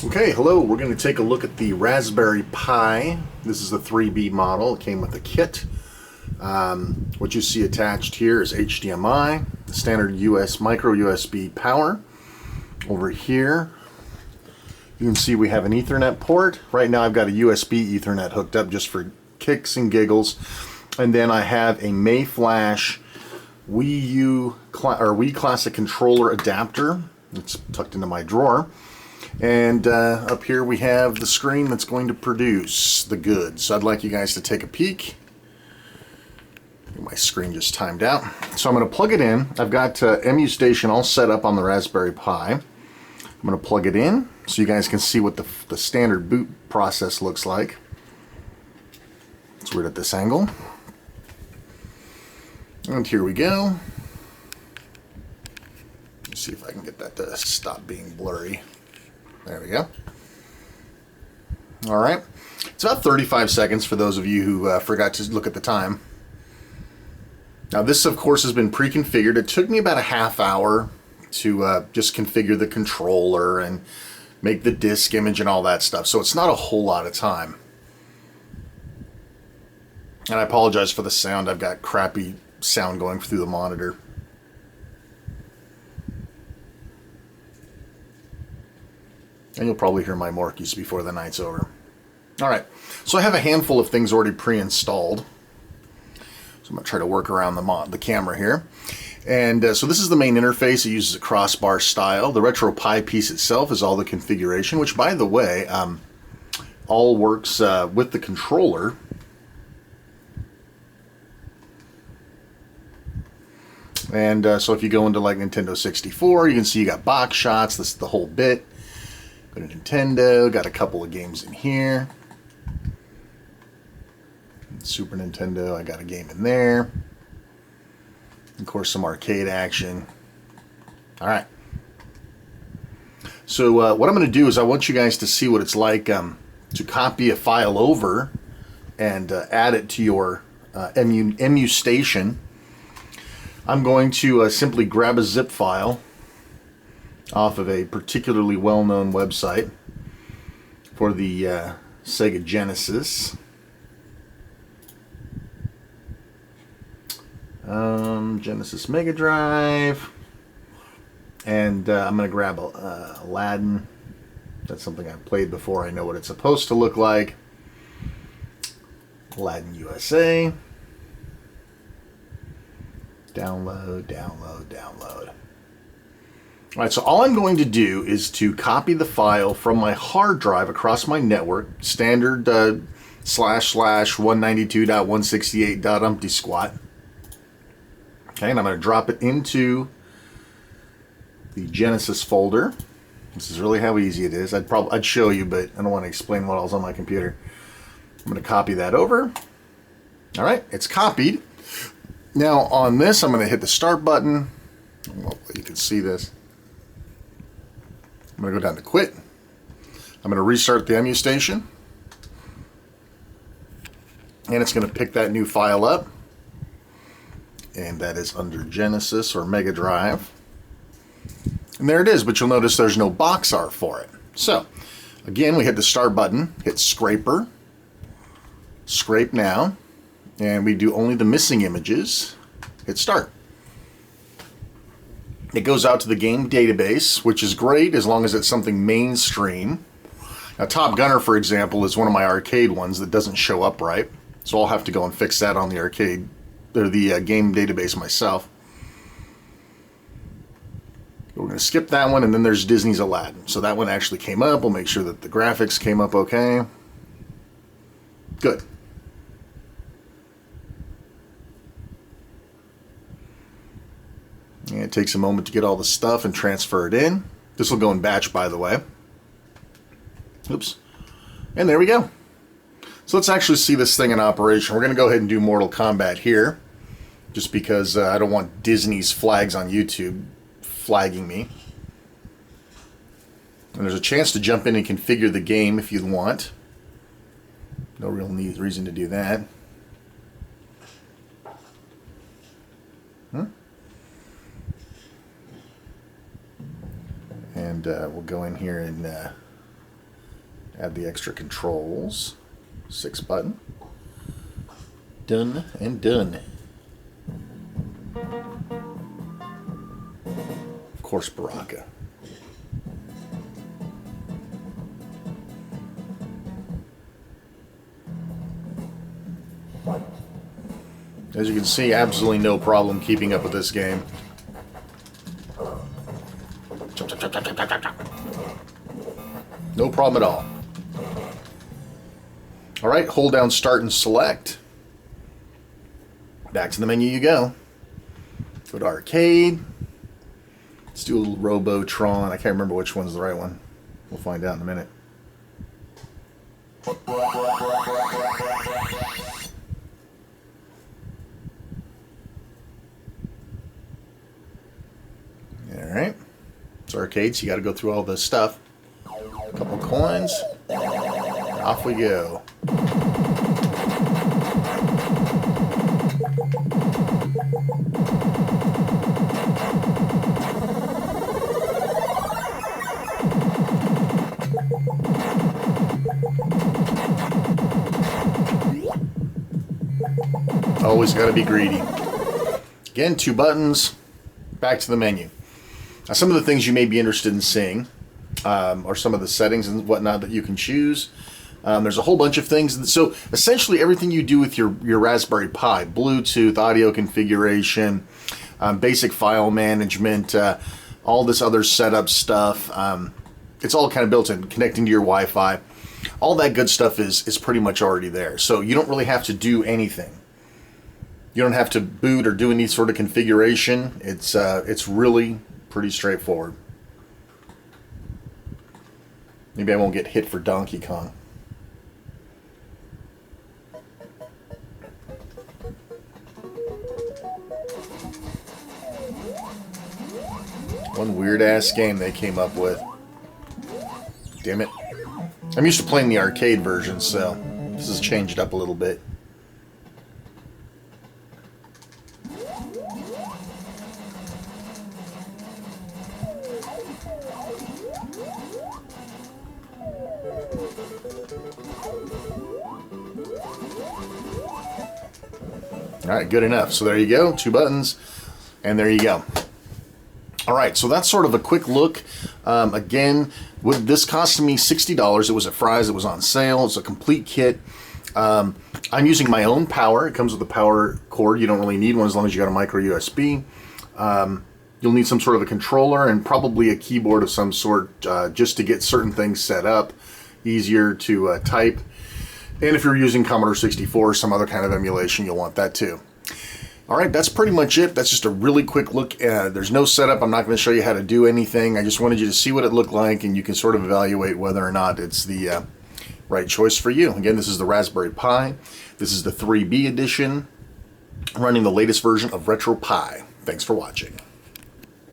Okay, hello. We're going to take a look at the Raspberry Pi. This is the 3B model. It came with a kit. What you see attached here is HDMI, the standard micro USB power. Over here, you can see we have an Ethernet port. Right now I've got a USB Ethernet hooked up just for kicks and giggles. And then I have a Mayflash Wii Classic controller adapter. It's tucked into my drawer. And up here we have the screen that's going to produce the goods. So I'd like you guys to take a peek. My screen just timed out. So I'm going to plug it in. I've got MU Station all set up on the Raspberry Pi. I'm going to plug it in so you guys can see what the standard boot process looks like. It's weird at this angle. And here we go. Let's see if I can get that to stop being blurry. There we go. All right. It's about 35 seconds for those of you who forgot to look at the time. Now this, of course, has been pre-configured. It took me about a half hour to just configure the controller and make the disk image and all that stuff. So it's not a whole lot of time. And I apologize for the sound. I've got crappy sound going through the monitor. And you'll probably hear my Morkies before the night's over. Alright, so I have a handful of things already pre-installed. So I'm going to try to work around the camera here. And so this is the main interface. It uses a crossbar style. The RetroPie piece itself is all the configuration, which, by the way, all works with the controller. And so if you go into like Nintendo 64, you can see you got box shots. This is the whole bit. Go to Nintendo, got a couple of games in here. Super Nintendo, I got a game in there. Of course, some arcade action. All right. So what I'm going to do is I want you guys to see what it's like to copy a file over and add it to your MU Station. I'm going to simply grab a zip file off of a particularly well-known website for the Sega Genesis. Genesis Mega Drive. And I'm going to grab Aladdin. That's something I've played before. I know what it's supposed to look like. Aladdin USA. Download, download, download. Alright, so all I'm going to do is to copy the file from my hard drive across my network, standard / 192.168.umpty squat. Okay, and I'm going to drop it into the Genesis folder. This is really how easy it is. I'd show you, but I don't want to explain what all's on my computer. I'm going to copy that over. Alright, it's copied. Now on this, I'm going to hit the start button. Hopefully you can see this. I'm going to go down to quit. I'm going to restart the MU Station. And it's going to pick that new file up. And that is under Genesis or Mega Drive. And there it is, but you'll notice there's no box art for it. So, again, we hit the start button, hit scraper, scrape now, and we do only the missing images, hit start. It goes out to the game database, which is great as long as it's something mainstream. Now, Top Gunner, for example, is one of my arcade ones that doesn't show up right. So I'll have to go and fix that on the arcade, or the game database myself. We're going to skip that one, and then there's Disney's Aladdin. So that one actually came up. We'll make sure that the graphics came up okay. Good. And it takes a moment to get all the stuff and transfer it in. This will go in batch, by the way. Oops. And there we go. So let's actually see this thing in operation. We're going to go ahead and do Mortal Kombat here, just because I don't want Disney's flags on YouTube flagging me. And there's a chance to jump in and configure the game if you want. No real reason to do that. And we'll go in here and Add the extra controls. 6 button. Done and done. Of course, Baraka. As you can see, absolutely no problem keeping up with this game. No problem at all. Alright, hold down start and select. Back to the menu you go. Go to arcade. Let's do a little Robotron. I can't remember which one's the right one. We'll find out in a minute. Alright. It's arcade, so you got to go through all this stuff. A couple coins. Off we go. Always got to be greedy. Again, 2 buttons. Back to the menu. Now, some of the things you may be interested in seeing are some of the settings and whatnot that you can choose. There's a whole bunch of things. So essentially everything you do with your Raspberry Pi, Bluetooth, audio configuration, basic file management, all this other setup stuff, it's all kind of built in, connecting to your Wi-Fi. All that good stuff is pretty much already there. So you don't really have to do anything. You don't have to boot or do any sort of configuration. It's really pretty straightforward. Maybe I won't get hit for Donkey Kong. One weird-ass game they came up with. Damn it. I'm used to playing the arcade version, so this has changed up a little bit. Alright, good enough. So there you go, 2 buttons, and there you go. Alright, so that's sort of a quick look. Again, this cost me $60. It was at Fry's, it was on sale, it's a complete kit. I'm using my own power. It comes with a power cord. You don't really need one as long as you got a micro USB. You'll need some sort of a controller and probably a keyboard of some sort just to get certain things set up, easier to type. And if you're using Commodore 64 or some other kind of emulation, you'll want that too. Alright, that's pretty much it. That's just a really quick look. There's no setup. I'm not going to show you how to do anything. I just wanted you to see what it looked like, and you can sort of evaluate whether or not it's the right choice for you. Again, this is the Raspberry Pi. This is the 3B edition, running the latest version of RetroPie. Thanks for watching.